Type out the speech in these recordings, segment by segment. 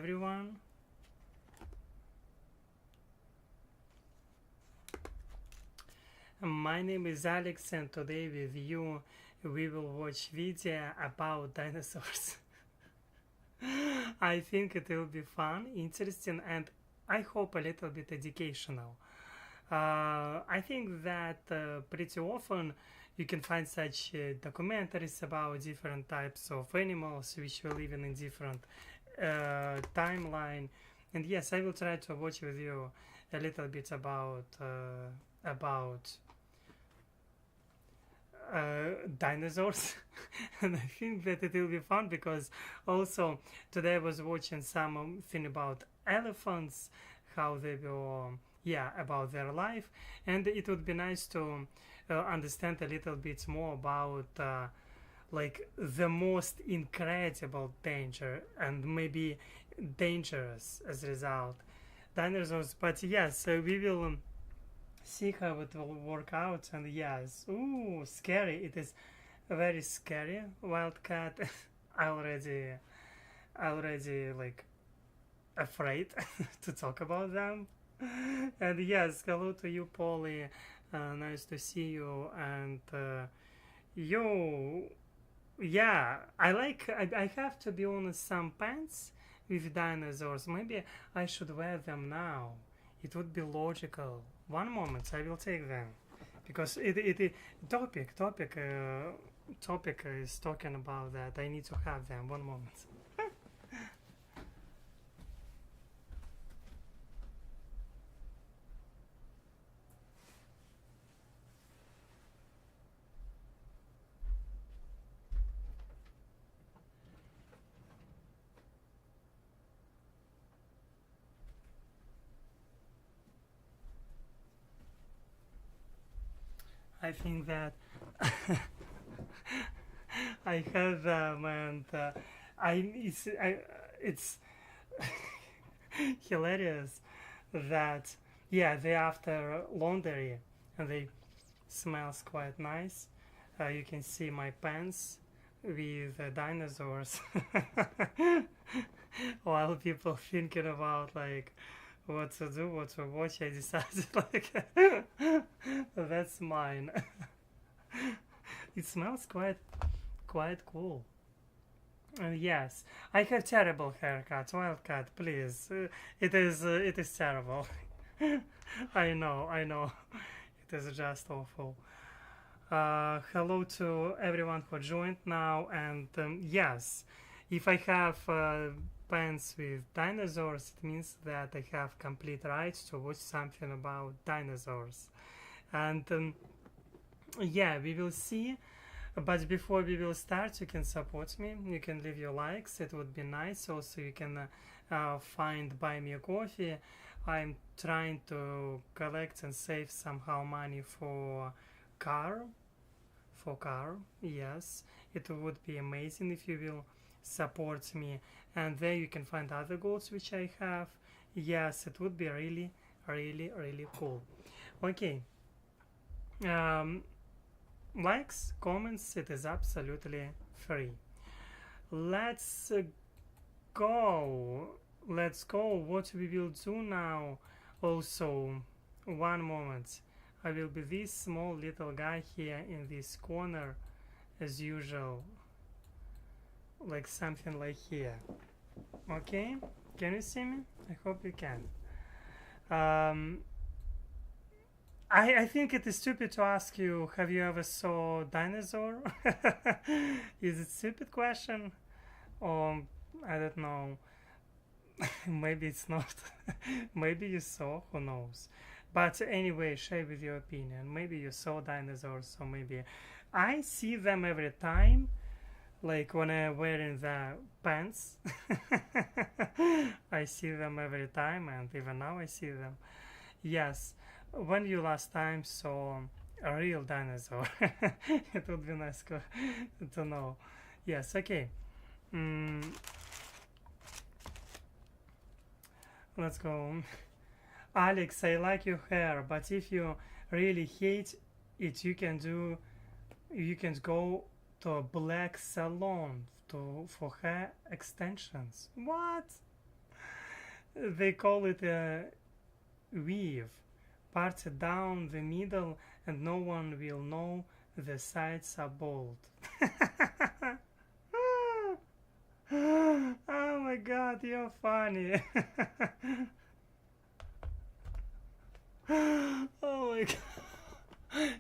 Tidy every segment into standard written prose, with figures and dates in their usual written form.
everyone. My name is Alex, and today with you we will watch video about dinosaurs. I think it will be fun, interesting, and I hope a little bit educational. I think that pretty often you can find such documentaries about different types of animals which will live in different timeline. And yes, I will try to watch with you a little bit about dinosaurs. And I think that it will be fun because also today I was watching something about elephants, how they will, yeah, about their life, and it would be nice to understand a little bit more about like the most incredible danger and maybe dangerous as a result dinosaurs. But yes, so we will see how it will work out. And yes, ooh, scary, it is very scary wildcat. I already like afraid to talk about them. And yes, hello to you, Polly. Nice to see you. And you, yeah, I have to be honest, some pants with dinosaurs. Maybe I should wear them now. It would be logical. One moment, I will take them because it topic is talking about that. I need to have them. One moment. I think that I have them, and it's hilarious that yeah, they after laundry and they smells quite nice. You can see my pants with dinosaurs while people thinking about like what to do, what to watch. I decided like that's mine. It smells quite cool. And yes, I have terrible haircut. Wildcat, please. It is terrible. I know. It is just awful. Hello to everyone who joined now. And yes, if I have pants with dinosaurs, it means that I have complete rights to watch something about dinosaurs. And yeah, we will see. But before we will start, you can support me. You can leave your likes. It would be nice. Also, you can find Buy Me a Coffee. I'm trying to collect and save somehow money for car. For car, yes. It would be amazing if you will support me. And there you can find other goals which I have. Yes, it would be really, really, really cool. Okay. Likes, comments, it is absolutely free. Let's go. Let's go. What we will do now. Also, one moment. I will be this small little guy here in this corner as usual. Like something like here. Okay? Can you see me? I hope you can. I think it is stupid to ask you, have you ever saw dinosaur? Is it stupid question? Or I don't know. Maybe it's not. Maybe you saw, who knows. But anyway, share with your opinion. Maybe you saw dinosaurs, or maybe I see them every time, like when I'm wearing the pants. I see them every time, and even now I see them. Yes. When you last time saw a real dinosaur? It would be nice to know. Yes, okay. Let's go. Alex, I like your hair, but if you really hate it, you can go to a black salon for hair extensions. What? They call it a weave. Parts down the middle, and no one will know the sides are bald. Oh my god, you're funny. Oh my god.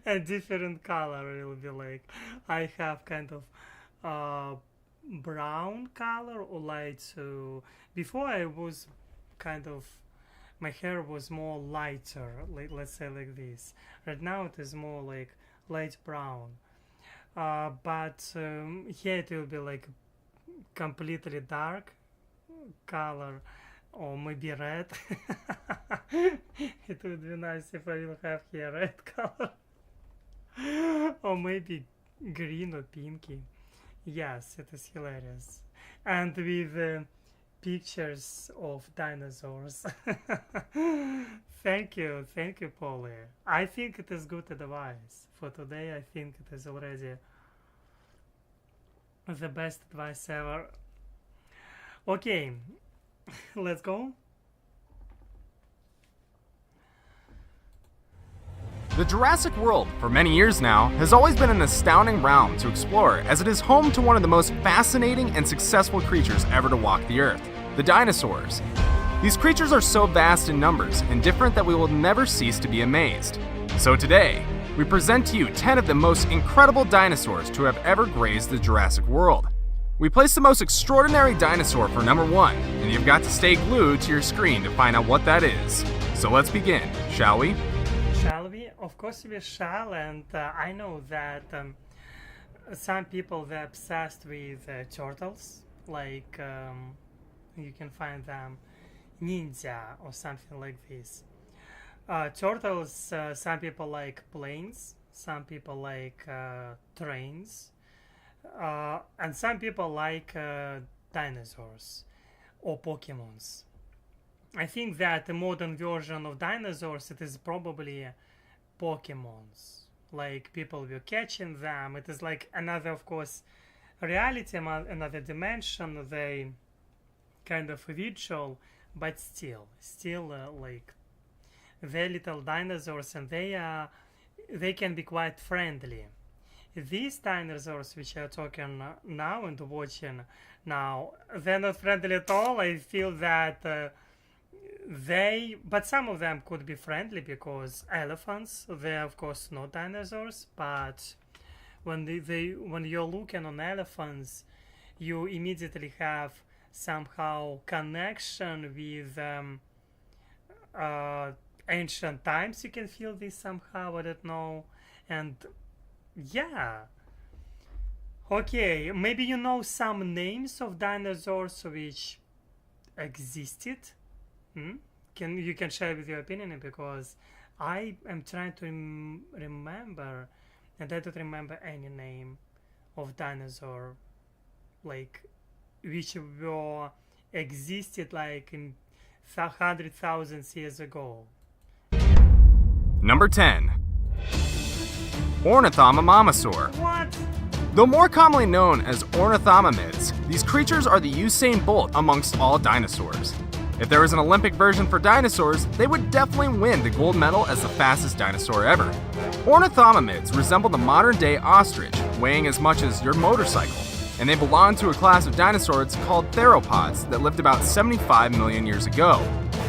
A different color will be like. I have kind of brown color or light. So before I was kind of, my hair was more lighter, like let's say like this. Right now it is more like light brown. But here it will be like completely dark color, or maybe red. It would be nice if I will have here red color. Or maybe green or pinky. Yes, it is hilarious. And with pictures of dinosaurs. Thank you, Polly. I think it is good advice. For today, I think it is already the best advice ever. Okay, let's go. The Jurassic World, for many years now, has always been an astounding realm to explore, as it is home to one of the most fascinating and successful creatures ever to walk the Earth, the dinosaurs. These creatures are so vast in numbers and different that we will never cease to be amazed. So today, we present to you 10 of the most incredible dinosaurs to have ever grazed the Jurassic World. We placed the most extraordinary dinosaur for number 1, and you've got to stay glued to your screen to find out what that is. So let's begin, shall we? Shall we? Of course we shall, and I know that some people, they're obsessed with turtles, like you can find them ninja or something like this. Turtles, some people like planes, some people like trains, and some people like dinosaurs or Pokemons. I think that the modern version of dinosaurs, it is probably Pokemons. Like people were catching them. It is like another, of course, reality, another dimension. They kind of virtual, but still like they're little dinosaurs, and they can be quite friendly. These dinosaurs which are talking now and watching now, they're not friendly at all. I feel that but some of them could be friendly, because elephants, they're of course not dinosaurs, but when when you're looking on elephants, you immediately have somehow connection with ancient times. You can feel this somehow, I don't know. And yeah, okay, maybe you know some names of dinosaurs which existed. You can share with your opinion, because I am trying to remember, and I don't remember any name of dinosaur like which were existed like in 100,000 years ago. Number 10. Ornithomimosaur. What? Though more commonly known as ornithomimids, these creatures are the Usain Bolt amongst all dinosaurs. If there was an Olympic version for dinosaurs, they would definitely win the gold medal as the fastest dinosaur ever. Ornithomimids resemble the modern-day ostrich, weighing as much as your motorcycle, and they belong to a class of dinosaurs called theropods that lived about 75 million years ago.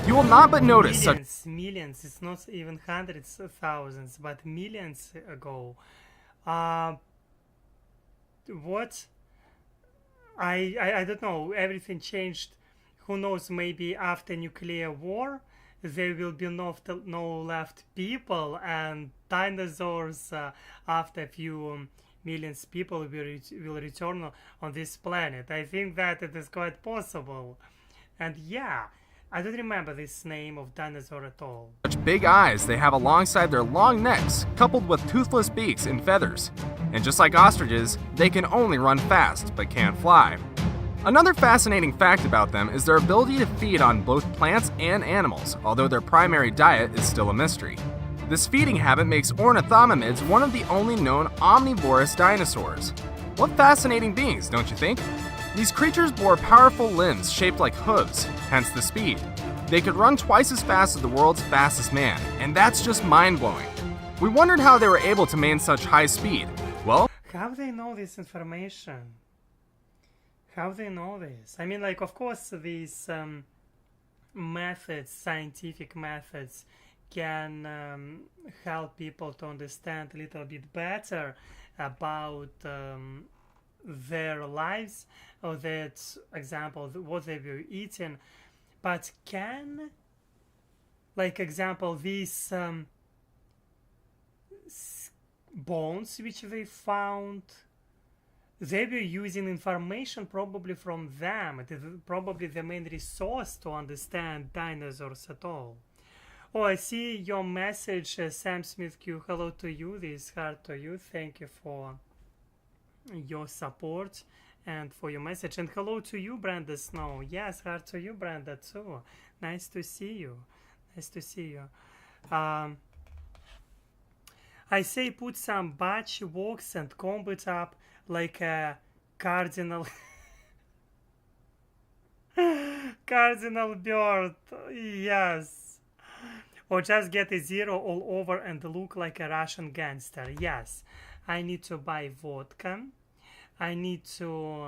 You will not but notice millions, it's not even hundreds of thousands, but millions ago. What? I don't know, everything changed. Who knows, maybe after nuclear war there will be no left people, and dinosaurs after a few millions people will return on this planet. I think that it is quite possible. And yeah, I don't remember this name of dinosaur at all. Such big eyes they have alongside their long necks, coupled with toothless beaks and feathers. And just like ostriches, they can only run fast but can't fly. Another fascinating fact about them is their ability to feed on both plants and animals, although their primary diet is still a mystery. This feeding habit makes ornithomimids one of the only known omnivorous dinosaurs. What fascinating beings, don't you think? These creatures bore powerful limbs shaped like hooves, hence the speed. They could run twice as fast as the world's fastest man, and that's just mind-blowing. We wondered how they were able to maintain such high speed. Well, how they know this information? How they know this? I mean, like, of course, these methods, scientific methods, can help people to understand a little bit better about their lives, or that example, what they were eating. But can, like, example, these bones which they found, they were using information probably from them. It is probably the main resource to understand dinosaurs at all. Oh, I see your message, Sam Smith Q. Hello to you. This is hard to you. Thank you for your support and for your message. And hello to you, Brenda Snow. Yes, hard to you, Brenda, too. Nice to see you. Nice to see you. I say put some batch walks and comb it up like a cardinal cardinal bird. Yes. Or just get a zero all over and look like a Russian gangster. Yes. I need to buy vodka. I need to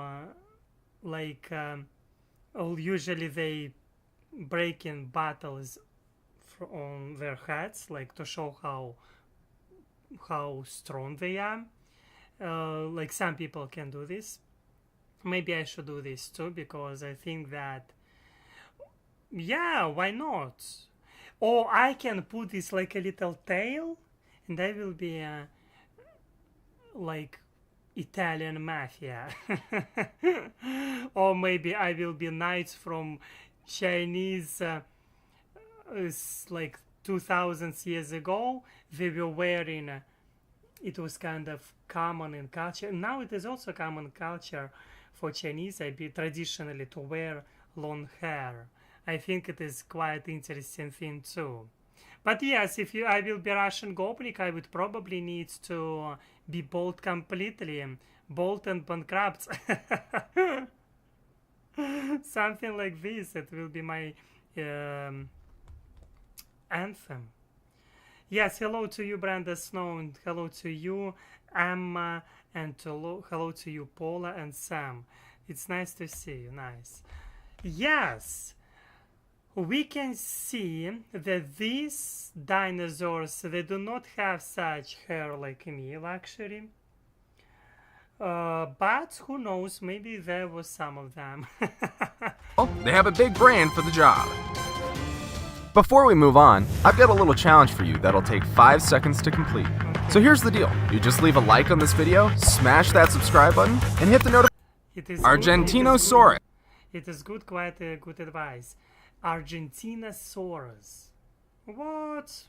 usually they break in bottles on their heads, like to show how strong they are. Like some people can do this. Maybe I should do this too, because I think that, yeah, why not? Or I can put this like a little tail, and I will be like Italian mafia. Or maybe I will be knights from Chinese, like 2000 years ago. They were wearing, it was kind of common in culture. Now it is also common culture for Chinese, traditionally, to wear long hair. I think it is quite interesting thing too. But yes, if I will be Russian Gopnik, I would probably need to be bald completely, bald and bankrupt. Something like this. It will be my anthem. Yes, hello to you, Brenda Snow, and hello to you, Emma, and hello to you, Paula and Sam. It's nice to see you. Nice. Yes. We can see that these dinosaurs, they do not have such hair like me, luxury. But who knows, maybe there was some of them. well, they have a big brain for the job. Before we move on, I've got a little challenge for you that'll take 5 seconds to complete. So here's the deal. You just leave a like on this video, smash that subscribe button, and hit the notification. Argentinosaurus. It is good, quite good advice. Argentinosaurus. What?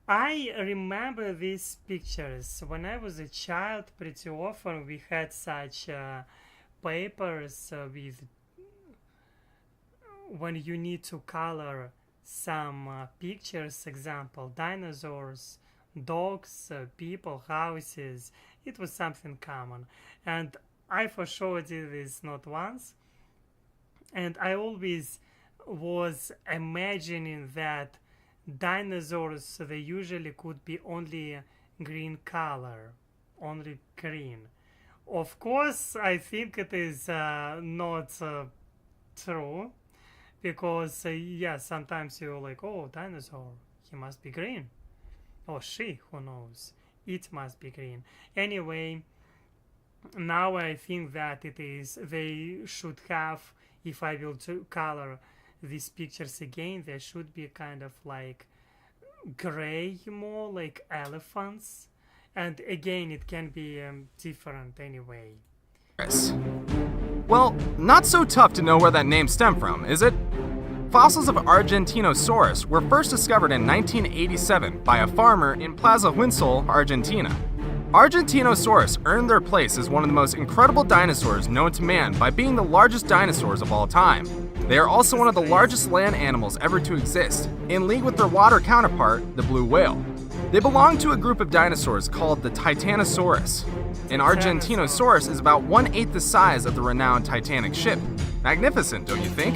I remember these pictures. When I was a child, pretty often we had such papers with when you need to color some pictures, example, dinosaurs, dogs, people, houses. It was something common. And I for sure did this not once. And I always was imagining that dinosaurs, they usually could be only green color, only green. Of course, I think it is not true, because yeah, sometimes you're like, oh, dinosaur, he must be green, or she, who knows, it must be green. Anyway, now I think that it is, they should have, if I will color these pictures again, there should be kind of like gray, more like elephants, and again it can be different anyway. Well, not so tough to know where that name stemmed from, is it? Fossils of Argentinosaurus were first discovered in 1987 by a farmer in Plaza Huincul, Argentina. Argentinosaurus earned their place as one of the most incredible dinosaurs known to man by being the largest dinosaurs of all time. They are also one of the largest land animals ever to exist, in league with their water counterpart, the blue whale. They belong to a group of dinosaurs called the Titanosaurus. An Argentinosaurus is about 1/8 the size of the renowned Titanic ship. Magnificent, don't you think?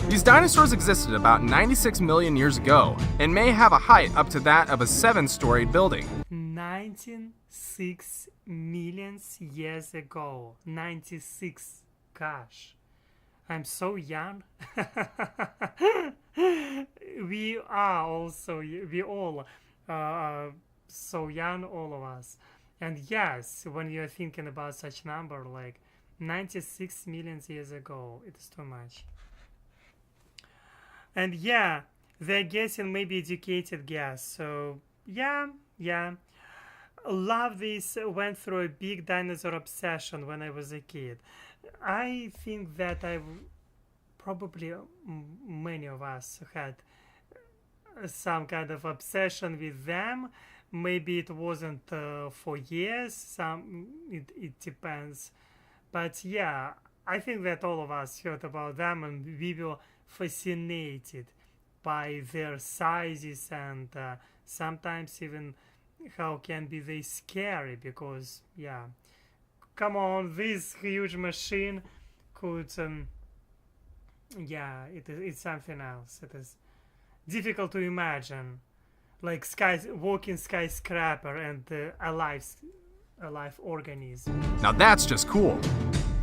These dinosaurs existed about 96 million years ago and may have a height up to that of a 7-story building. 96 million years ago. 96. Gosh. I'm so young. We all so young, all of us. And yes, when you're thinking about such number like 96 million years ago, it is too much. And yeah, they're guessing maybe educated guess. So yeah. Love this. Went through a big dinosaur obsession when I was a kid. I think that probably many of us had some kind of obsession with them. Maybe it wasn't for years. It depends. But yeah, I think that all of us heard about them and we were fascinated by their sizes and sometimes even how can be they scary because yeah, come on, this huge machine could yeah, it's something else. It is difficult to imagine like walking skyscraper and a life organism. Now that's just cool.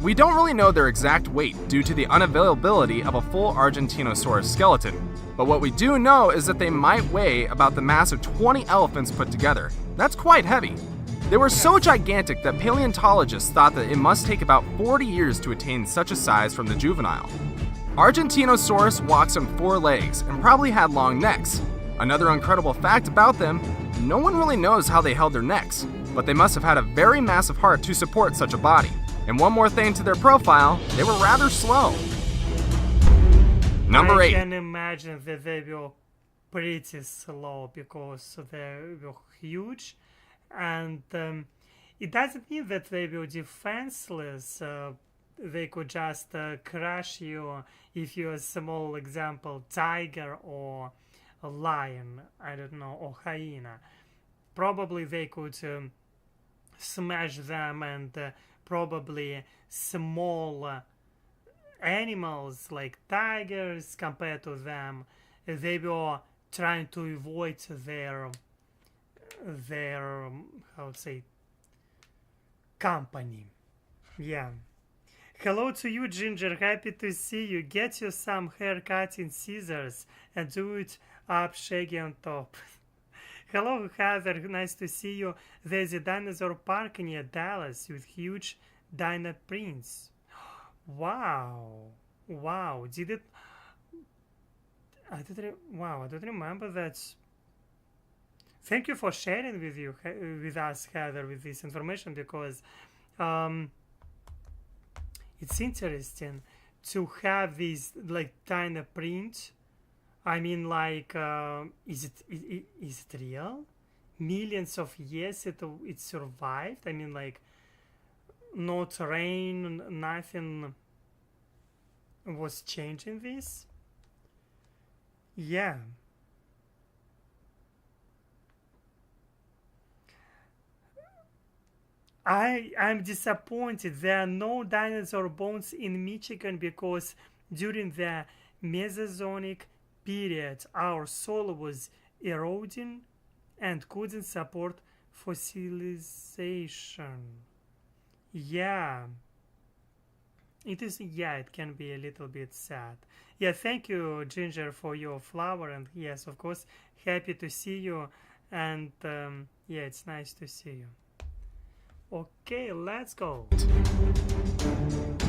We don't really know their exact weight due to the unavailability of a full Argentinosaurus skeleton, but what we do know is that they might weigh about the mass of 20 elephants put together. That's quite heavy. They were so gigantic that paleontologists thought that it must take about 40 years to attain such a size from the juvenile. Argentinosaurus walks on 4 legs and probably had long necks. Another incredible fact about them, no one really knows how they held their necks, but they must have had a very massive heart to support such a body. And one more thing to their profile, they were rather slow. Number 8. I can imagine that they were pretty slow because they were huge, and it doesn't mean that they were defenseless. They could just crush you if you're a small example tiger or a lion, I don't know, or hyena. Probably they could smash them, and probably small animals like tigers compared to them, they were trying to avoid their how to say company. Yeah. Hello to you, Ginger. Happy to see you. Get you some hair cutting scissors and do it up shaggy on top. Hello, Heather. Nice to see you. There's a dinosaur park near Dallas with huge dino prints. Wow. Did it? I don't remember that. Thank you for sharing with us, Heather, with this information because it's interesting to have this like dino print. I mean, like, is it real? Millions of years it survived. I mean, like, no terrain, nothing was changing this. Yeah. I'm disappointed there are no dinosaur bones in Michigan because during the Mesozoic period our soil was eroding and couldn't support fossilization. Yeah, it can be a little bit sad. Yeah, thank you, Ginger, for your flower, and yes, of course, happy to see you, and yeah, it's nice to see you. Okay, let's go.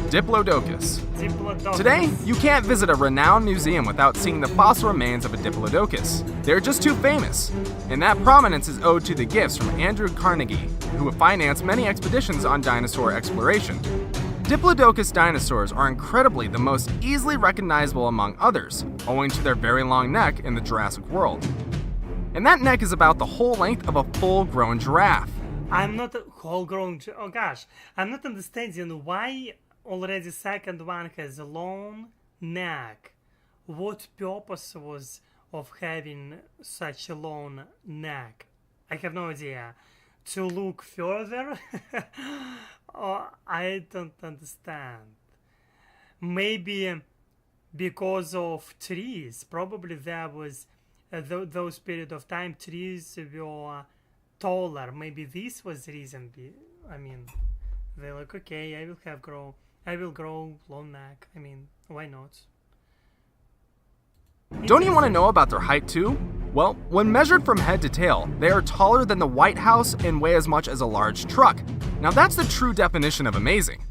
Diplodocus. Diplodocus. Today, you can't visit a renowned museum without seeing the fossil remains of a Diplodocus. They're just too famous. And that prominence is owed to the gifts from Andrew Carnegie, who financed many expeditions on dinosaur exploration. Diplodocus dinosaurs are incredibly the most easily recognizable among others, owing to their very long neck in the Jurassic world. And that neck is about the whole length of a full-grown giraffe. I'm not a whole-grown. Oh gosh, I'm not understanding why already second one has a long neck. What purpose was of having such a long neck? I have no idea. To look further? Oh, I don't understand. Maybe because of trees. Probably there was those period of time trees were taller. Maybe this was the reason. I mean, they're like, okay, I will grow long neck. I mean, why not? Don't you want to know about their height too? Well, when measured from head to tail, they are taller than the White House and weigh as much as a large truck. Now that's the true definition of amazing.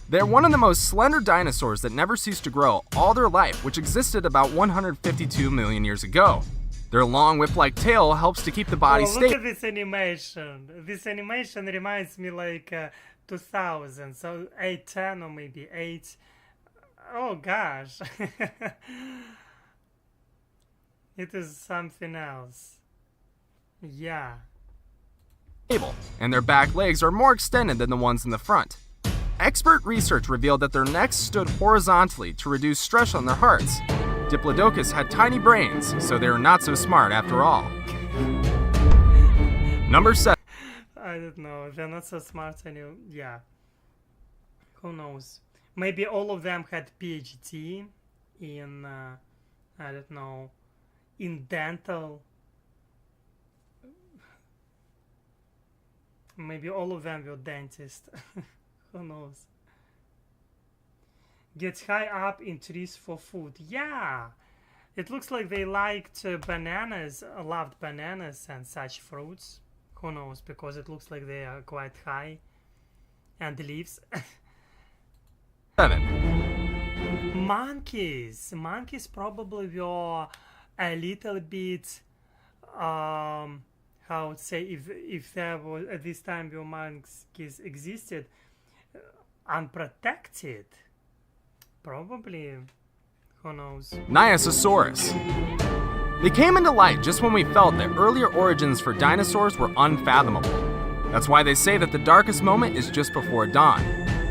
They're one of the most slender dinosaurs that never ceased to grow all their life, which existed about 152 million years ago. Their long whip-like tail helps to keep the body Look stable. at this animation. This animation reminds me like 2000, so 810 or maybe 8. Oh gosh. It is something else. Yeah. And their back legs are more extended than the ones in the front. Expert research revealed that their necks stood horizontally to reduce stress on their hearts. Diplodocus had tiny brains, so they were not so smart after all. Number 7. I don't know. They're not so smart anymore. Yeah. Who knows? Maybe all of them had PhD in, I don't know, in dental. Maybe all of them were dentists. Who knows? Gets high up in trees for food. Yeah! It looks like they liked bananas, loved bananas and such fruits. Who knows? Because it looks like they are quite high. And leaves. 7. Monkeys. Monkeys probably were a little bit, how to say, if there was at this time where monkeys existed, unprotected. Probably. Who knows? Dinosaurs. They came into light just when we felt that earlier origins for dinosaurs were unfathomable. That's why they say that the darkest moment is just before dawn.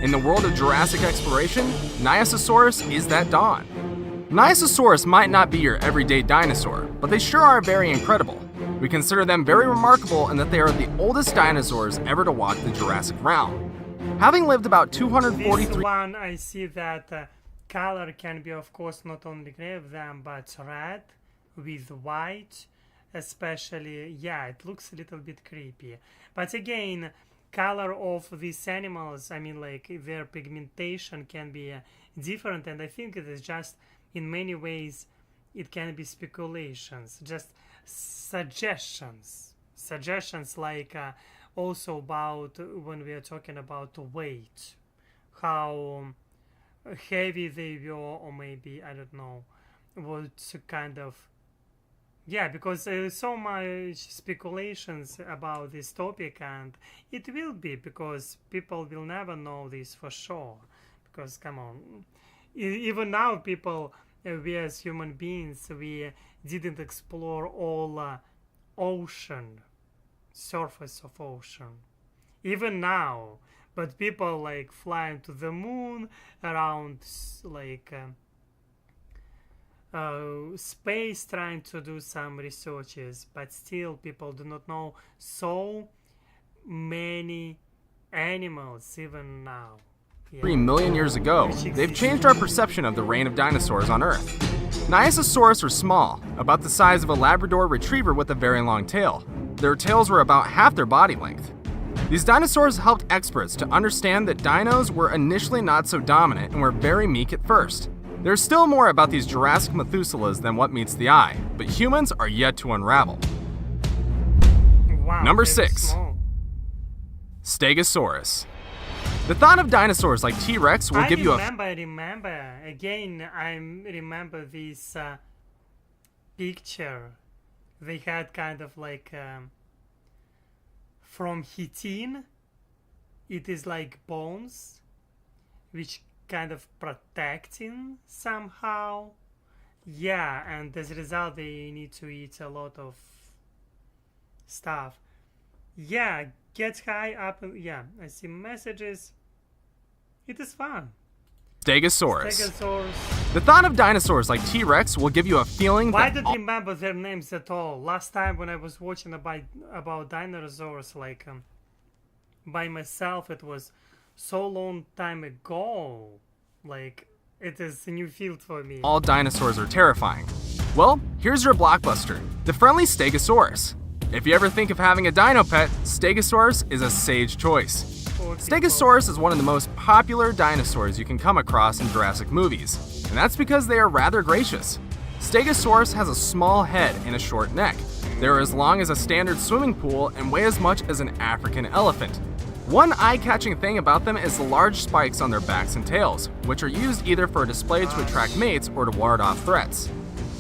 In the world of Jurassic exploration, Dinosaurs is that dawn. Dinosaurs might not be your everyday dinosaur, but they sure are very incredible. We consider them very remarkable in that they are the oldest dinosaurs ever to walk the Jurassic realm. Having lived about 243... This one, I see that color can be, of course, not only gray of them, but red with white, especially. Yeah, it looks a little bit creepy. But again, color of these animals, I mean, like, their pigmentation can be different, and I think it is just, in many ways, it can be speculations, just suggestions like also about when we are talking about weight, how heavy they were, or maybe, I don't know, what kind of, yeah, because there is so much speculations about this topic, and it will be, because people will never know this for sure, because come on, even now people, we as human beings, we didn't explore all ocean, surface of ocean, even now, but people like flying to the moon, around like space, trying to do some researches, but still people do not know so many animals even now. 3 million years ago, they've changed our perception of the reign of dinosaurs on Earth. Dinosaurs were small, about the size of a Labrador retriever with a very long tail. Their tails were about half their body length. These dinosaurs helped experts to understand that dinos were initially not so dominant and were very meek at first. There's still more about these Jurassic Methuselahs than what meets the eye, but humans are yet to unravel. Wow, Number 6. Stegosaurus. The thought of dinosaurs like T-Rex will give you a... I remember. Again, I remember this picture. They had kind of like... from chitin, it is like bones, which kind of protecting somehow. Yeah, and as a result, they need to eat a lot of stuff. Yeah, get high up. Yeah, I see messages. It is fun. Stegosaurus. Stegosaurus. The thought of dinosaurs like T-Rex will give you a feeling Why that... don't remember their names at all? Last time when I was watching about dinosaurs, like by myself, it was so long time ago. Like It is a new field for me. All dinosaurs are terrifying. Well, here's your blockbuster, the friendly Stegosaurus. If you ever think of having a dino pet, Stegosaurus is a sage choice. Stegosaurus is one of the most popular dinosaurs you can come across in Jurassic movies, and that's because they are rather gracious. Stegosaurus has a small head and a short neck. They are as long as a standard swimming pool and weigh as much as an African elephant. One eye-catching thing about them is the large spikes on their backs and tails, which are used either for a display to attract mates or to ward off threats.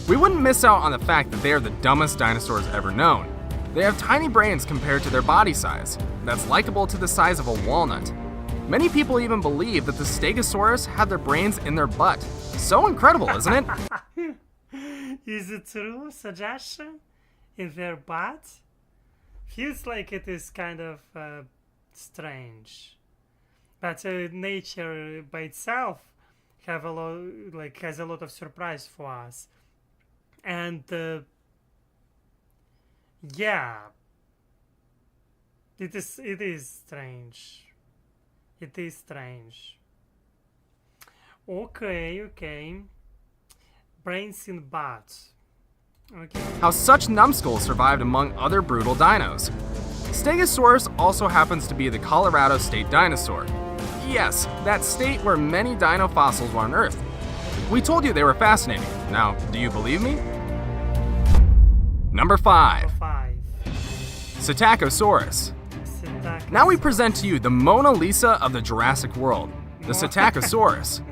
We wouldn't miss out on the fact that they are the dumbest dinosaurs ever known. They have tiny brains compared to their body size, that's likable to the size of a walnut. Many people even believe that the Stegosaurus had their brains in their butt. So incredible, isn't it? Is it true, suggestion? In their butt? Feels like it is kind of strange. But nature by itself has a lot of surprise for us. And yeah, it is strange. It is strange. Okay. Brains in butts. Okay. How such numbskulls survived among other brutal dinos. Stegosaurus also happens to be the Colorado state dinosaur. Yes, that state where many dino fossils were unearthed. We told you they were fascinating. Now, do you believe me? Number 5. Psittacosaurus. Now we present to you the Mona Lisa of the Jurassic world, the Psittacosaurus.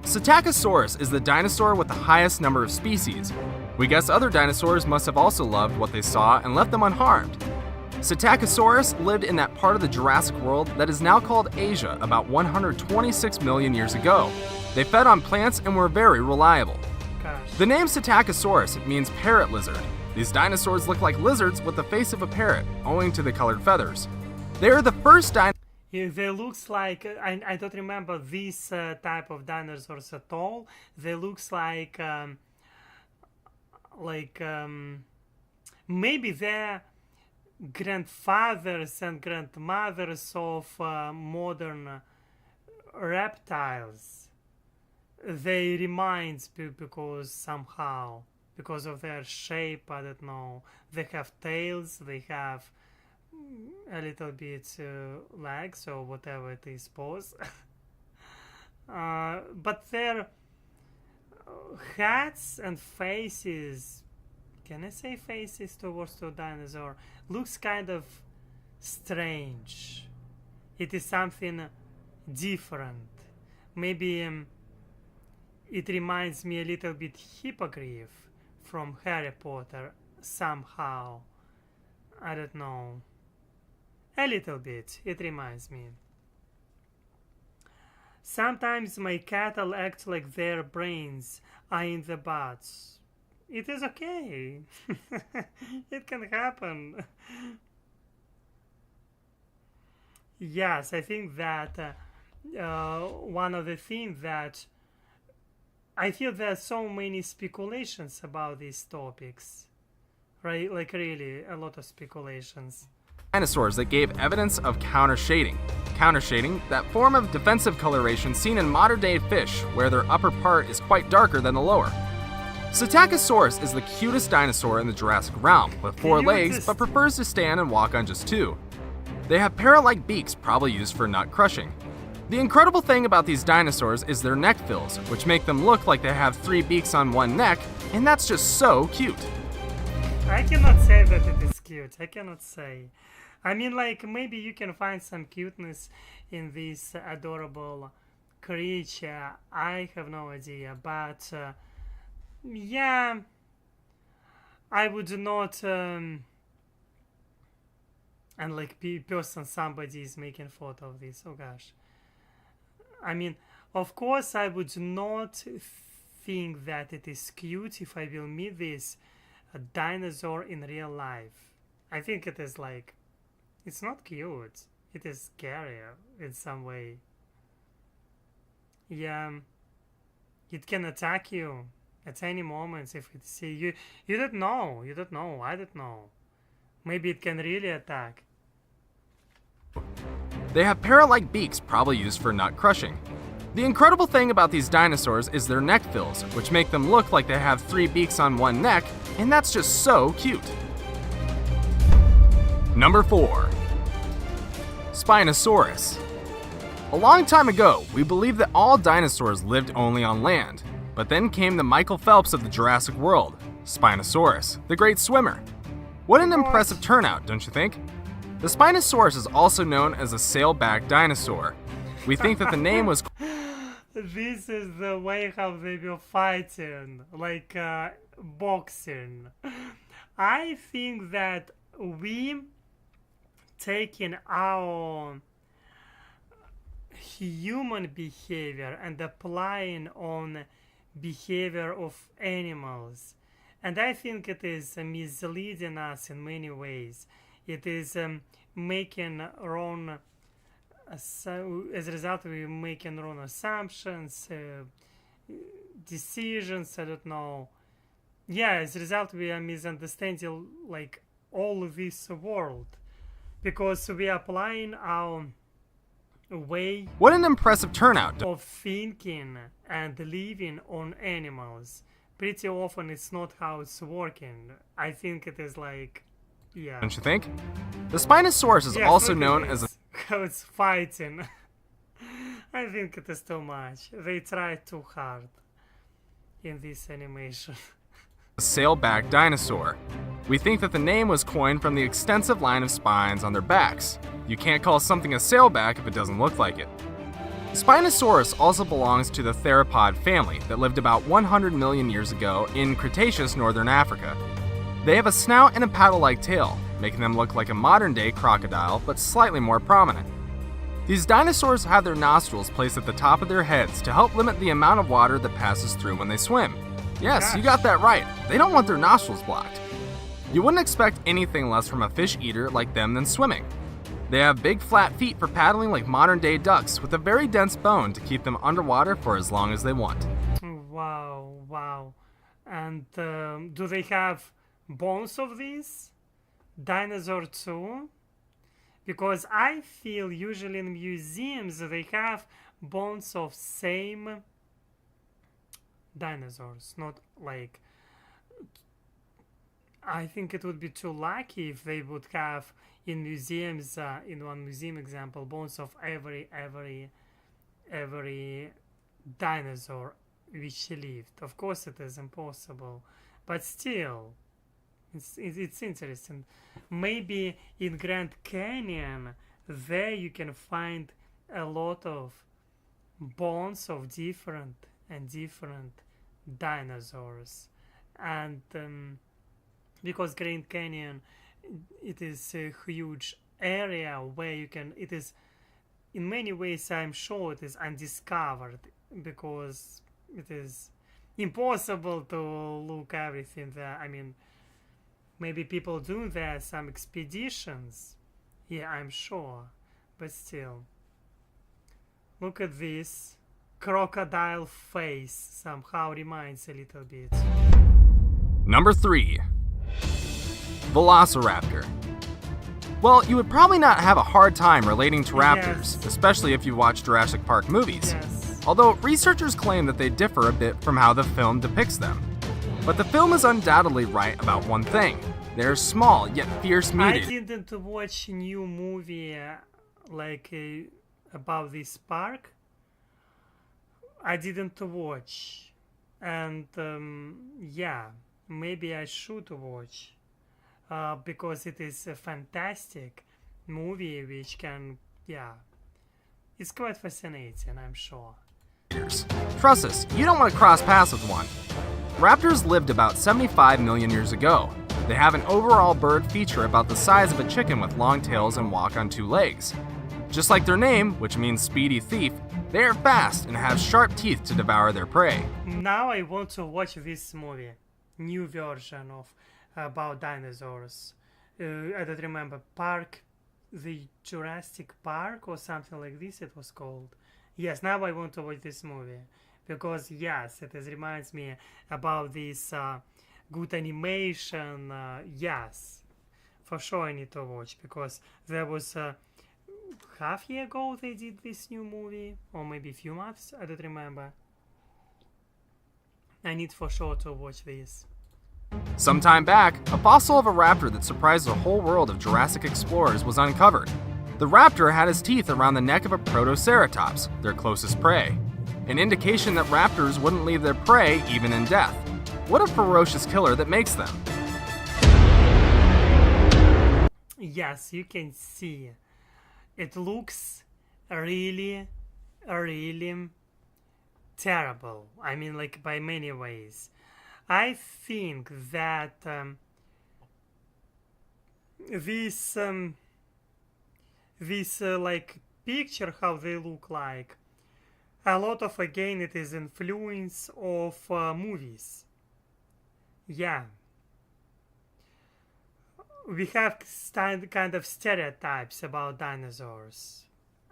Psittacosaurus is the dinosaur with the highest number of species. We guess other dinosaurs must have also loved what they saw and left them unharmed. Psittacosaurus lived in that part of the Jurassic world that is now called Asia about 126 million years ago. They fed on plants and were very reliable. The name Psittacosaurus means parrot lizard. These dinosaurs look like lizards with the face of a parrot, owing to the colored feathers. They are the first dinosaurs. They looks like I don't remember this type of dinosaurs at all. They looks like maybe they're grandfathers and grandmothers of modern reptiles. They remind me because of their shape, I don't know. They have tails, they have a little bit legs or whatever it is, paws. But their heads and faces, can I say faces towards the dinosaur, looks kind of strange. It is something different. Maybe it reminds me a little bit Hippogriff from Harry Potter somehow. I don't know. A little bit, it reminds me. Sometimes my cattle act like their brains are in the butts. It is okay. It can happen. Yes, I think that one of the things that I feel there are so many speculations about these topics. Right? Like really, a lot of speculations. Dinosaurs that gave evidence of countershading. Countershading, that form of defensive coloration seen in modern-day fish, where their upper part is quite darker than the lower. Psittacosaurus is the cutest dinosaur in the Jurassic realm, with 4 legs, but prefers to stand and walk on just 2. They have parrot-like beaks, probably used for nut crushing. The incredible thing about these dinosaurs is their neck fills, which make them look like they have 3 beaks on one neck, and that's just so cute. I cannot say that it is cute. I cannot say. I mean, like, maybe you can find some cuteness in this adorable creature. I have no idea. But, yeah, I would not... and, like, somebody is making photo of this. Oh, gosh. I mean, of course, I would not think that it is cute if I will meet this dinosaur in real life. I think it is like... It's not cute. It is scarier in some way. Yeah. It can attack you at any moment if it see you. You don't know. You don't know. I don't know. Maybe it can really attack. They have parrot-like beaks, probably used for nut crushing. The incredible thing about these dinosaurs is their neck fills, which make them look like they have 3 beaks on one neck, and that's just so cute. Number 4. Spinosaurus. A long time ago, we believed that all dinosaurs lived only on land, but then came the Michael Phelps of the Jurassic world, Spinosaurus, the great swimmer. What an impressive turnout, don't you think? The Spinosaurus is also known as a sailback dinosaur. We think that the name was... This is the way how they were fighting, like boxing. I think that we taking our human behavior and applying on behavior of animals, and I think it is misleading us in many ways. It is making wrong, so as a result we're making wrong assumptions, decisions, I don't know. Yeah, as a result we are misunderstanding like all of this world, because we are applying our way What an impressive turnout. of thinking and living on animals. Pretty often it's not how it's working. I think it is like, yeah. Don't you think? The Spinosaurus is Yes, also look at known as a this, how it's fighting. I think it is too much. They try too hard in this animation. sailback dinosaur. We think that the name was coined from the extensive line of spines on their backs. You can't call something a sailback if it doesn't look like it. Spinosaurus also belongs to the theropod family that lived about 100 million years ago in Cretaceous northern Africa. They have a snout and a paddle-like tail, making them look like a modern-day crocodile, but slightly more prominent. These dinosaurs have their nostrils placed at the top of their heads to help limit the amount of water that passes through when they swim. Yes, you got that right. They don't want their nostrils blocked. You wouldn't expect anything less from a fish eater like them than swimming. They have big flat feet for paddling like modern-day ducks with a very dense bone to keep them underwater for as long as they want. Wow, wow. And do they have bones of these? Dinosaur too? Because I feel usually in museums they have bones of same dinosaurs, not like... I think it would be too lucky if they would have in museums, in one museum example, bones of every dinosaur which lived. Of course it is impossible, but still, it's interesting. Maybe in Grand Canyon, there you can find a lot of bones of different dinosaurs, and because Grand Canyon, it is a huge area where you can, it is in many ways, I'm sure it is undiscovered, because it is impossible to look everything there. I mean, maybe people do there some expeditions, yeah, I'm sure, but still, look at this crocodile face, somehow reminds a little bit. Number 3. Velociraptor. Well, you would probably not have a hard time relating to raptors, Yes. especially if you watch Jurassic Park movies. Yes. Although researchers claim that they differ a bit from how the film depicts them. But the film is undoubtedly right about one thing. They're small yet fierce I meated. didn't watch new movie about this park. I didn't watch, and yeah, maybe I should watch, because it is a fantastic movie which can, yeah, it's quite fascinating, I'm sure. Trust us, you don't want to cross paths with one. Raptors lived about 75 million years ago. They have an overall bird feature about the size of a chicken with long tails and walk on 2 legs. Just like their name, which means speedy thief, they are fast and have sharp teeth to devour their prey. Now I want to watch this movie, new version of about dinosaurs. I don't remember, the Jurassic Park or something like this it was called. Yes, now I want to watch this movie, because yes, it reminds me about this good animation. Yes, for sure I need to watch, because there was half year ago they did this new movie, or maybe a few months, I don't remember. I need for sure to watch this. Some time back, a fossil of a raptor that surprised the whole world of Jurassic explorers was uncovered. The raptor had his teeth around the neck of a protoceratops, their closest prey, an indication that raptors wouldn't leave their prey even in death. What a ferocious killer that makes them! Yes, you can see. It looks really, really terrible. I mean, like, by many ways. I think that this like picture how they look like, a lot of, again, it is influence of movies. Yeah, we have kind of stereotypes about dinosaurs,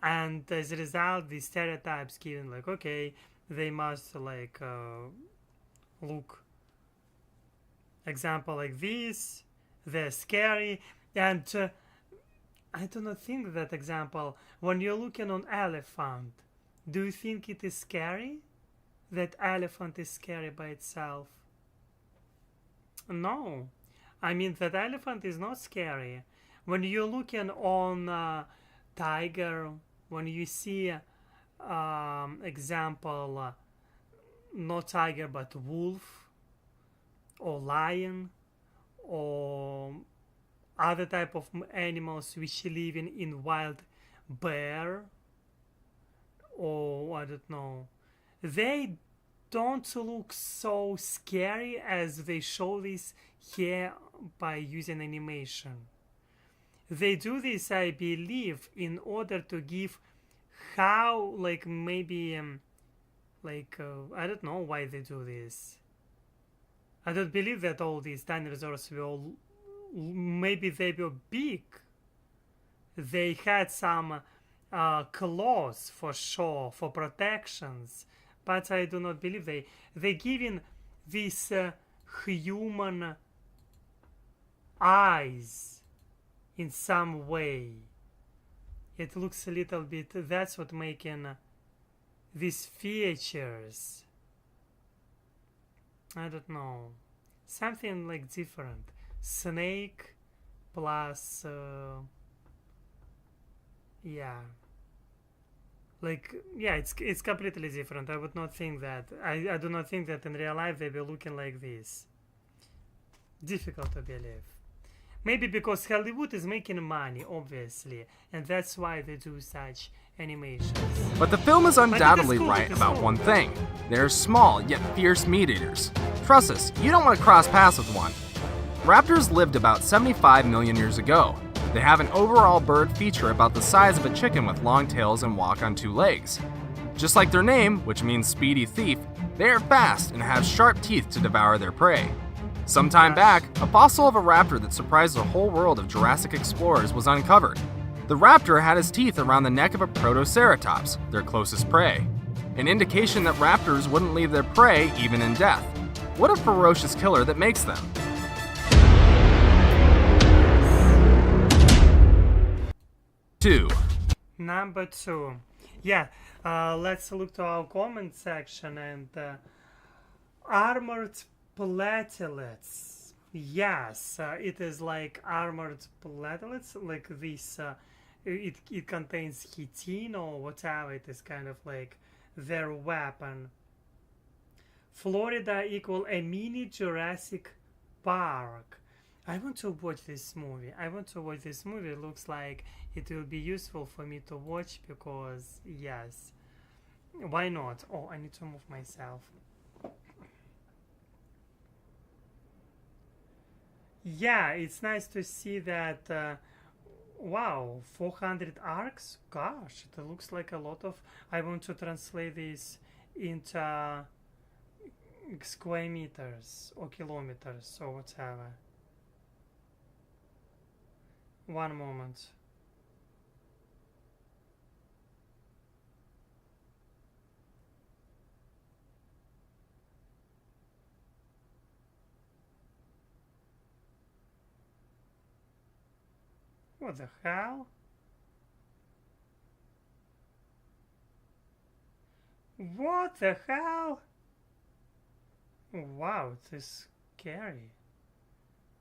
and as a result these stereotypes given like, okay, they must like look example like this, they're scary, and I do not think that example, when you're looking on elephant, do you think it is scary? That elephant is scary by itself? No. I mean, that elephant is not scary. When you're looking on tiger, when you see example, not tiger but wolf or lion or other type of animals which live in wild, bear, or I don't know, they don't look so scary as they show this here by using animation. They do this, I believe, in order to give how, like, maybe I don't know why they do this. I don't believe that all these dinosaurs were, maybe they were big. They had some claws for sure, for protections, but I do not believe they giving this human eyes in some way. It looks a little bit, that's what making these features, I don't know, something like different. Snake plus yeah, like, yeah, it's completely different. I would not think that, I do not think that in real life they were looking like this. Difficult to believe. Maybe because Hollywood is making money, obviously, and that's why they do such animations. But the film is undoubtedly cool, right it's about cool. one thing. They're small yet fierce meat eaters. Trust us, you don't want to cross paths with one. Raptors lived about 75 million years ago. They have an overall bird feature about the size of a chicken with long tails and walk on two legs. Just like their name, which means speedy thief, they are fast and have sharp teeth to devour their prey. Some time back, a fossil of a raptor that surprised the whole world of Jurassic explorers was uncovered. The raptor had his teeth around the neck of a protoceratops, their closest prey, an indication that raptors wouldn't leave their prey even in death. What a ferocious killer that makes them! Two. Number 2. Yeah, let's look to our comment section and armored platelets. Yes, it is like armored platelets, like this. It contains chitin or whatever. It is kind of like their weapon. Florida equal a mini Jurassic Park. I want to watch this movie. It looks like it will be useful for me to watch because, yes, why not? Oh, I need to move myself. Yeah, it's nice to see that. Wow, 400 arcs? Gosh, it looks like a lot of. I want to translate this into square meters or kilometers or whatever. One moment. What the hell? What the hell? Wow, it is scary.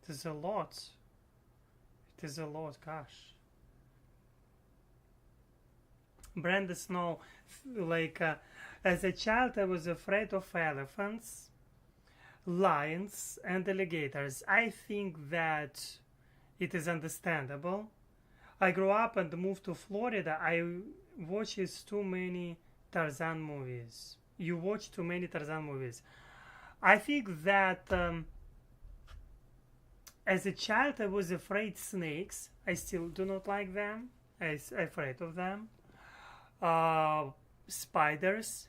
It is a lot. It is a lot, gosh. Brenda Snow, as a child I was afraid of elephants, lions, and alligators. I think that it is understandable. I grew up and moved to Florida. I watches too many Tarzan movies. You watch too many Tarzan movies. I think that as a child I was afraid snakes. I still do not like them. I'm afraid of them. Spiders.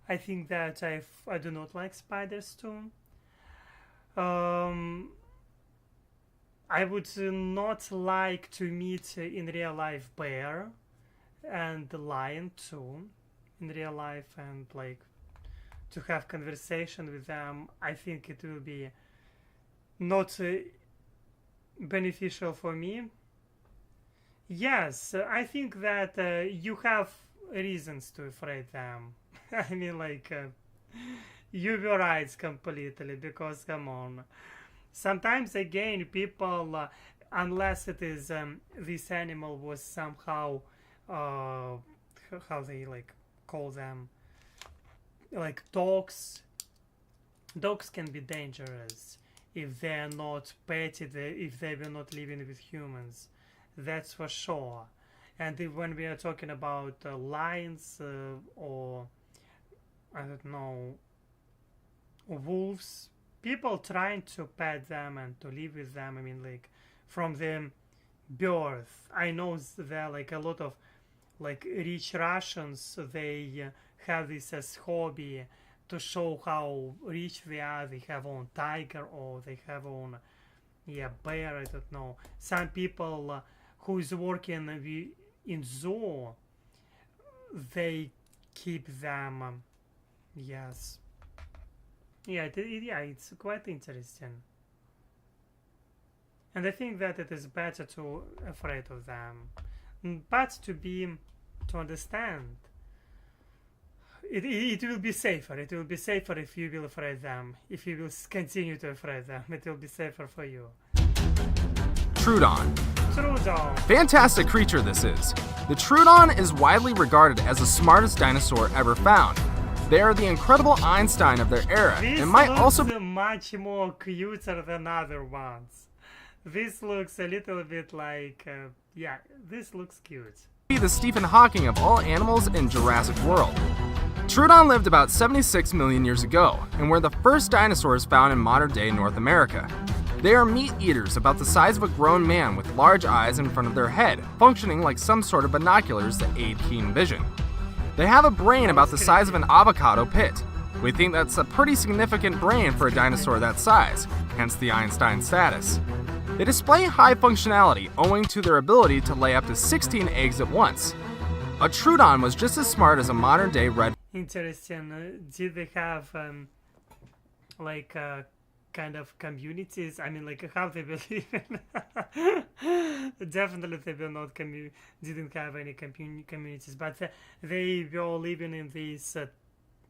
I think that I do not like spiders too. Um, I would not like to meet in real life bear and lion too in real life, and like to have conversation with them. I think it will be not beneficial for me. Yes, I think that you have reasons to afraid them. I mean, you were right completely, because come on. Sometimes again, people, unless it is this animal was somehow, how they like call them, like dogs. Dogs can be dangerous if they are not petted, if they were not living with humans. That's for sure. And when we are talking about lions or I don't know, wolves, people trying to pet them and to live with them. I mean, like from the birth. I know there are like a lot of like rich Russians. They have this as hobby to show how rich they are. They have own tiger or they have own bear. I don't know. Some people who is working in zoo, they keep them. Yes. It's quite interesting. And I think that it is better to afraid of them, but to understand. It will be safer. It will be safer if you will afraid them. If you will continue to afraid them, it will be safer for you. Troodon. Troodon. Fantastic creature this is. The Troodon is widely regarded as the smartest dinosaur ever found. They are the incredible Einstein of their era, This and might looks also be much more cuter than other ones. This looks a little bit like, this looks cute. the Stephen Hawking of all animals in Jurassic World. Troodon lived about 76 million years ago, and were the first dinosaurs found in modern-day North America. They are meat eaters about the size of a grown man with large eyes in front of their head, functioning like some sort of binoculars that aid keen vision. They have a brain about the size of an avocado pit. We think that's a pretty significant brain for a dinosaur that size, hence the Einstein status. They display high functionality owing to their ability to lay up to 16 eggs at once. A Troodon was just as smart as a modern-day red. Interesting. Did they have kind of communities? I mean, like how they believe in? Definitely, they were not didn't have any communities, but they were living in these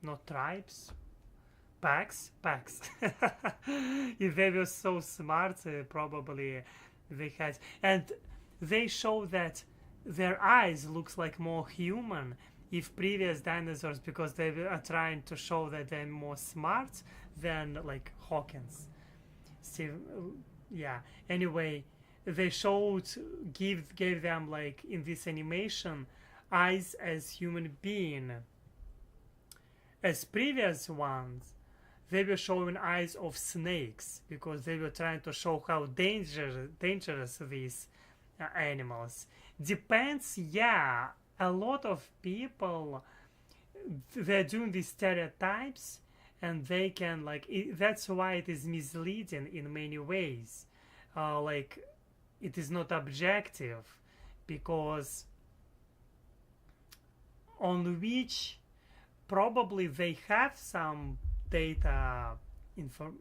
not tribes, packs. If they were so smart, probably they had, and they show that their eyes looks like more human if previous dinosaurs, because they are trying to show that they're more smart than like Hawkins. Still, anyway, they gave them, like in this animation, eyes as human being. As previous ones, they were showing eyes of snakes, because they were trying to show how dangerous these animals. Depends, a lot of people, they're doing these stereotypes, and they can that's why it is misleading in many ways. It is not objective, because on which probably they have some data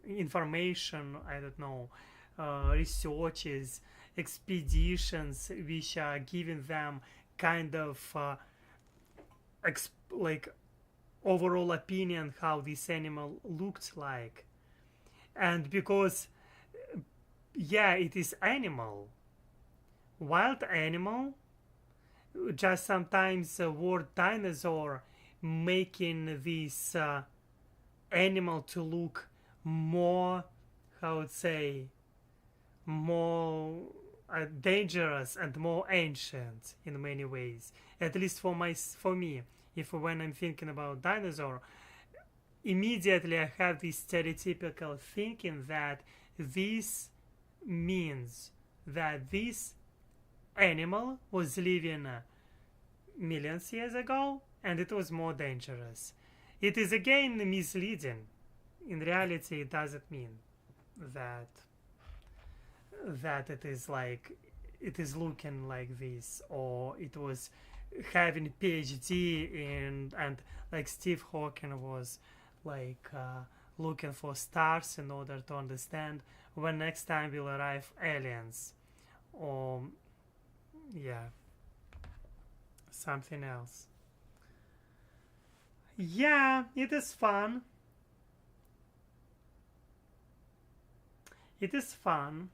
information, I don't know, researches, expeditions which are giving them kind of overall opinion how this animal looked like. And because, yeah, it is animal, wild animal, just sometimes the word dinosaur making this animal to look more, how would say, more dangerous and more ancient in many ways. At least for me, if when I'm thinking about dinosaur, immediately I have this stereotypical thinking that this means that this animal was living millions years ago and it was more dangerous. It is again misleading. In reality, it doesn't mean that it is like it is looking like this, or it was having PhD in, and like Steve Hawking was like looking for stars in order to understand when next time will arrive aliens, or yeah, something else. Yeah, it is fun. It is fun.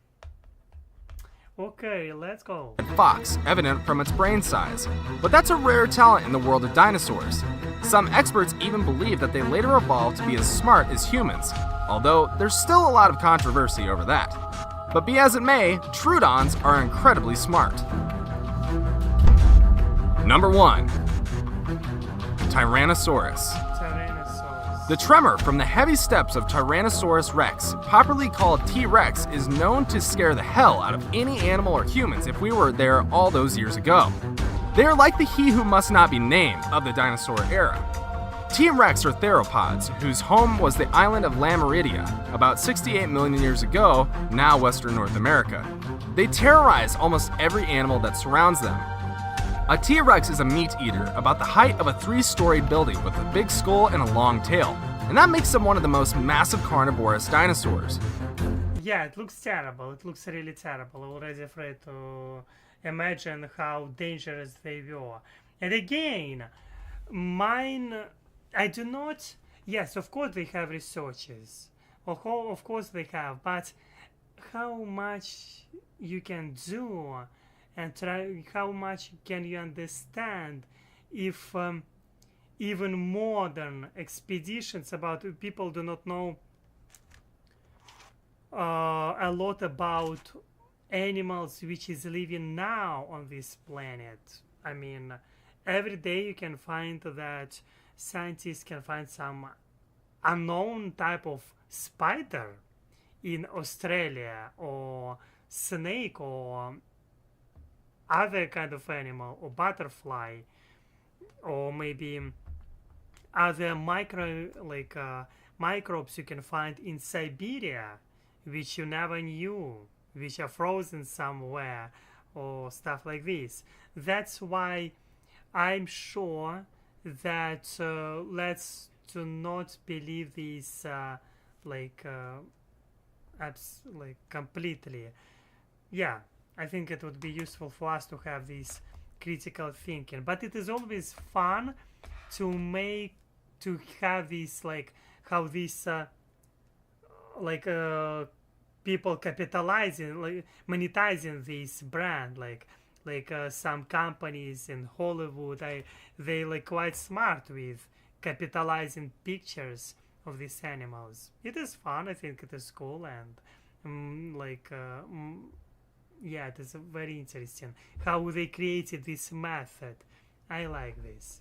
Okay, let's go. Fox, evident from its brain size. But that's a rare talent in the world of dinosaurs. Some experts even believe that they later evolved to be as smart as humans, although there's still a lot of controversy over that. But be as it may, Troodons are incredibly smart. Number 1. Tyrannosaurus. Tyrannosaurus. The tremor from the heavy steps of Tyrannosaurus rex, popularly called T-Rex, is known to scare the hell out of any animal or humans if we were there all those years ago. They are like the he who must not be named of the dinosaur era. T-Rex are theropods, whose home was the island of Lamaridia, about 68 million years ago, now Western North America. They terrorize almost every animal that surrounds them. A T-Rex is a meat eater, about the height of a 3-story building with a big skull and a long tail, and that makes them one of the most massive carnivorous dinosaurs. Yeah, it looks terrible. It looks really terrible. I'm already afraid to imagine how dangerous they were. And again, I do not... Yes, of course they have researches. Of course they have, but how much you can do and how much can you understand if even modern expeditions about people do not know a lot about animals which is living now on this planet. I mean, every day you can find that scientists can find some unknown type of spider in Australia, or snake, or other kind of animal, or butterfly, or maybe other microbes you can find in Siberia which you never knew, which are frozen somewhere, or stuff like this. That's why I'm sure that let's do not believe these completely. Yeah, I think it would be useful for us to have this critical thinking, but it is always fun to have this how this people capitalizing, monetizing this brand, some companies in Hollywood, they quite smart with capitalizing pictures of these animals. It is fun. I think it is cool, and yeah, it is very interesting how they created this method. I like this.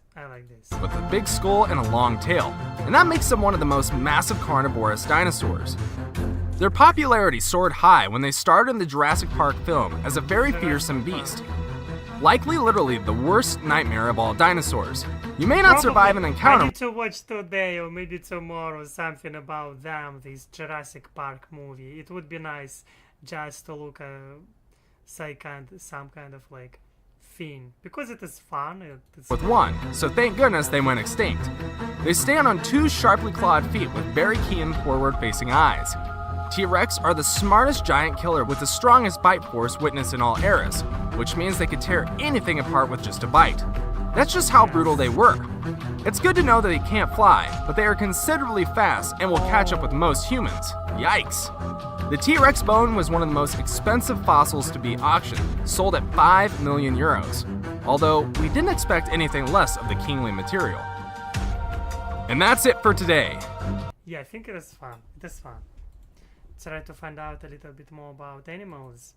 With a big skull and a long tail, and that makes them one of the most massive carnivorous dinosaurs. Their popularity soared high when they starred in the Jurassic Park film as a very fearsome beast. Likely literally the worst nightmare of all dinosaurs. You may not survive an encounter. I need to watch today or maybe tomorrow something about them, this Jurassic Park movie. It would be nice just to look at some kind of thing, because it is fun. With one, so thank goodness they went extinct. They stand on 2 sharply clawed feet with very keen forward-facing eyes. T-Rex are the smartest giant killer with the strongest bite force witnessed in all eras, which means they could tear anything apart with just a bite. That's just how brutal they were. It's good to know that they can't fly, but they are considerably fast and will catch up with most humans. Yikes! The T-Rex bone was one of the most expensive fossils to be auctioned, sold at 5 million euros, although we didn't expect anything less of the kingly material. And that's it for today. Yeah, I think it is fun. It is fun. Try to find out a little bit more about animals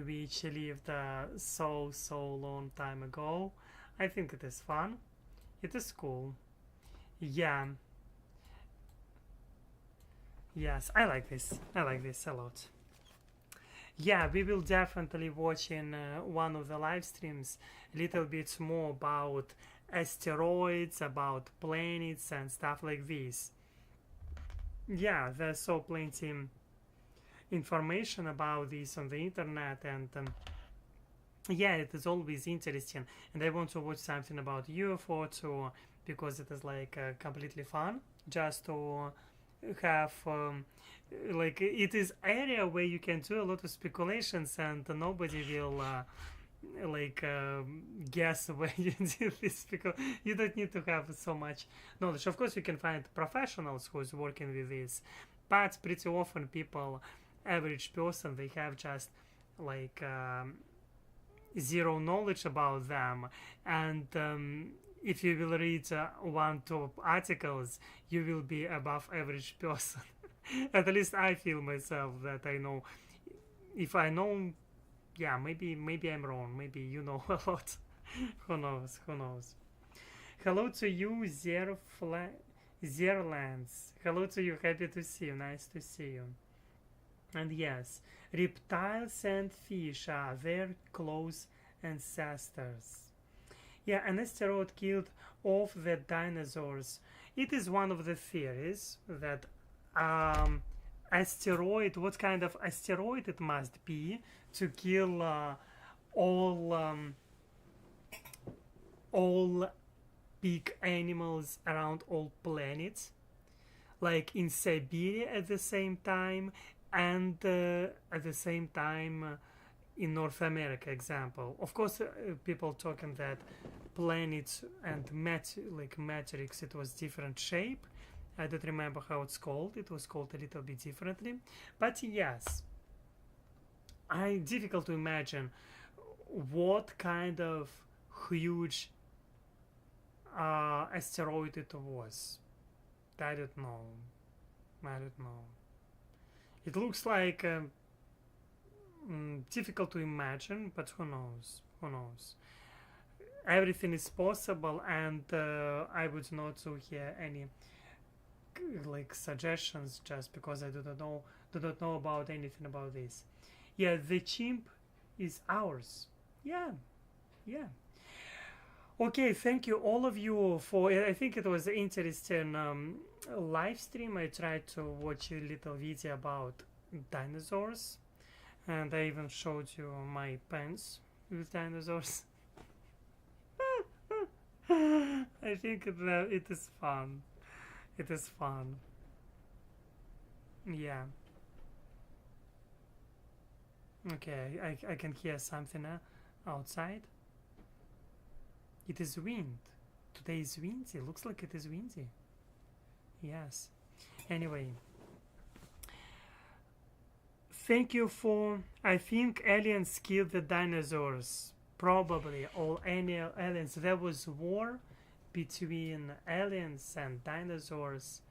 which lived so long time ago. I think it is fun. It is cool. Yeah. Yes, I like this. I like this a lot. Yeah, we will definitely watch in one of the live streams a little bit more about asteroids, about planets and stuff like this. Yeah, there's so plenty information about this on the internet, and yeah, it is always interesting, and I want to watch something about UFO too, because it is like completely fun just to have like it is area where you can do a lot of speculations and nobody will guess where you do this, because you don't need to have so much knowledge. Of course you can find professionals who's working with this, but pretty often people, average person, they have just like zero knowledge about them, and if you will read one top articles, you will be above average person. At least I feel myself that I know. If I know, yeah, maybe I'm wrong. Maybe you know a lot. Who knows? Who knows? Hello to you, Zerlands. Hello to you. Happy to see you. Nice to see you. And yes, reptiles and fish are their close ancestors. Yeah, an asteroid killed off the dinosaurs. It is one of the theories that asteroid, what kind of asteroid it must be to kill all big animals around all planets, like in Siberia at the same time, and at the same time in North America. Example, of course, people talking that planets and matrix, it was different shape. I don't remember how it's called. It was called a little bit differently, but yes, difficult to imagine what kind of huge asteroid it was. I don't know. It looks like difficult to imagine, but who knows? Everything is possible, and I would not so hear any like suggestions just because I do not know about anything about this. Yeah, the chimp is ours. Yeah. Okay, thank you all of you for. I think it was an interesting live stream. I tried to watch a little video about dinosaurs, and I even showed you my pens with dinosaurs. I think it is fun. It is fun. Yeah. Okay, I can hear something outside. It is wind. Today is windy. Looks like it is windy. Yes. Anyway. Thank you for. I think aliens killed the dinosaurs. Probably all aliens. There was war between aliens and dinosaurs,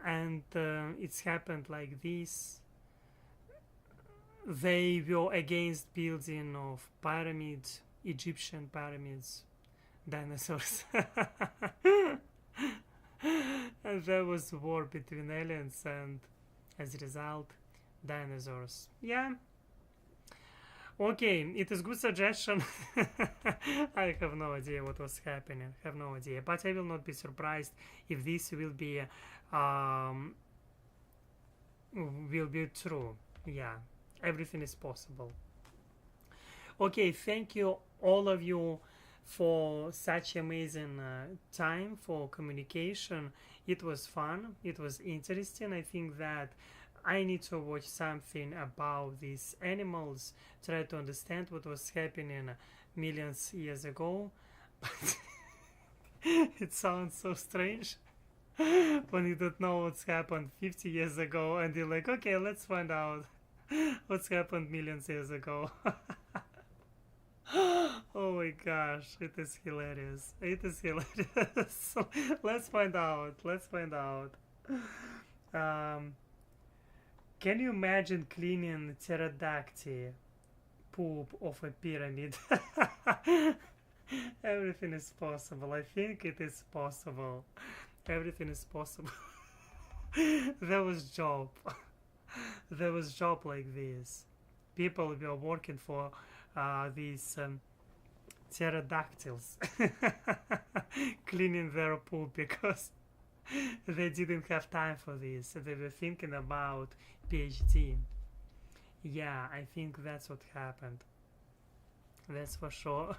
and it's happened like this. They were against building of pyramids, Egyptian pyramids, dinosaurs. And there was war between aliens and, as a result, dinosaurs. Yeah. Okay, it is good suggestion. I have no idea what was happening. Have no idea, but I will not be surprised if this will be true. Yeah, everything is possible. Okay, thank you all of you for such amazing time for communication. It was fun. It was interesting. I think that I need to watch something about these animals, try to understand what was happening millions years ago. It sounds so strange when you don't know what's happened 50 years ago and you're like, okay, let's find out what's happened millions years ago. Oh my gosh, it is hilarious. It is hilarious. Let's find out. Let's find out. Um, can you imagine cleaning pterodactyl poop of a pyramid? Everything is possible. I think it is possible. Everything is possible. There was job. There was job like this. People were working for these pterodactyls cleaning their poop because they didn't have time for this. They were thinking about PhD. Yeah, I think that's what happened. That's for sure.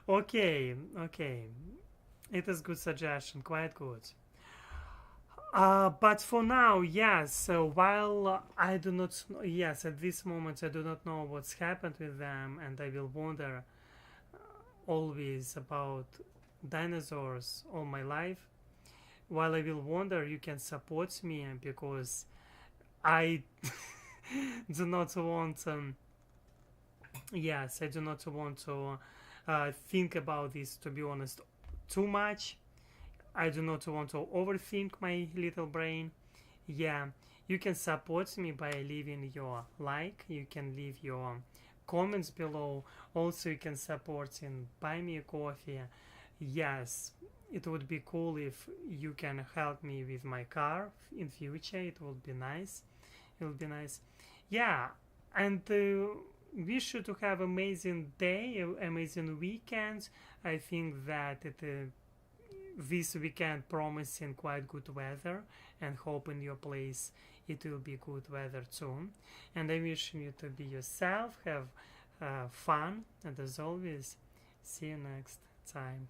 Okay, okay. It is good suggestion, quite good. But for now, yes, while I do not, yes, at this moment I do not know what's happened with them, and I will wonder always about dinosaurs all my life. While I will wonder, you can support me because I do not want, yes, I do not want to think about this, to be honest, too much. I do not want to overthink my little brain. Yeah, you can support me by leaving your like. You can leave your comments below. Also, you can support in Buy Me a Coffee. Yes, it would be cool if you can help me with my car in future. It would be nice. It would be nice. Yeah, and wish you to have amazing day, amazing weekend. I think that this weekend promising quite good weather, and hope in your place it will be good weather too. And I wish you to be yourself, have fun, and as always, see you next time.